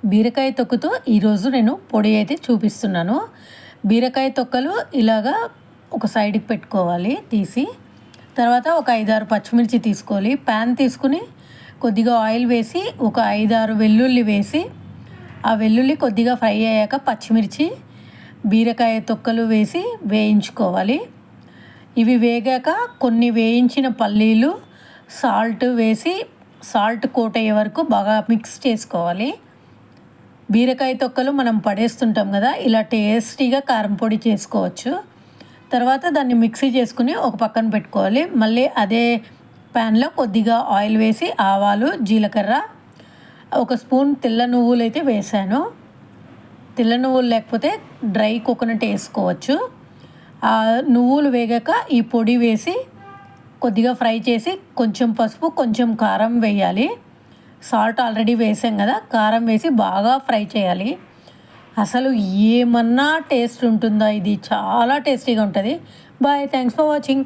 బీరకాయ తొక్కుతో ఈరోజు నేను పొడి అయితే చూపిస్తున్నాను. బీరకాయ తొక్కలు ఇలాగా ఒక సైడ్కి పెట్టుకోవాలి తీసి. తర్వాత ఒక 5-6 పచ్చిమిర్చి తీసుకోవాలి. ప్యాన్ తీసుకుని కొద్దిగా ఆయిల్ వేసి ఒక 5-6 వెల్లుల్లి వేసి ఆ వెల్లుల్లి కొద్దిగా ఫ్రై అయ్యాక పచ్చిమిర్చి బీరకాయ తొక్కలు వేసి వేయించుకోవాలి. ఇవి వేగాక కొన్ని వేయించిన పల్లీలు సాల్ట్ వేసి సాల్ట్ కోట్ అయ్యే వరకు బాగా మిక్స్ చేసుకోవాలి. బీరకాయ తొక్కలు మనం పడేస్తుంటాం కదా, ఇలా టేస్టీగా కారం పొడి చేసుకోవచ్చు. తర్వాత దాన్ని మిక్సీ చేసుకుని ఒక పక్కన పెట్టుకోవాలి. మళ్ళీ అదే ప్యాన్లో కొద్దిగా ఆయిల్ వేసి ఆవాలు, జీలకర్ర, ఒక స్పూన్ తెల్ల నువ్వులు అయితే వేసాను. తెల్ల నువ్వులు లేకపోతే డ్రై కోకోనట్ వేసుకోవచ్చు. ఆ నువ్వులు వేగాక ఈ పొడి వేసి కొద్దిగా ఫ్రై చేసి కొంచెం పసుపు, కొంచెం కారం వేయాలి. సాల్ట్ ఆల్రెడీ వేసాం కదా, కారం వేసి బాగా ఫ్రై చేయాలి. అసలు ఏమన్నా టేస్ట్ ఉంటుందా, ఇది చాలా టేస్టీగా ఉంటుంది. Bye, thanks for watching.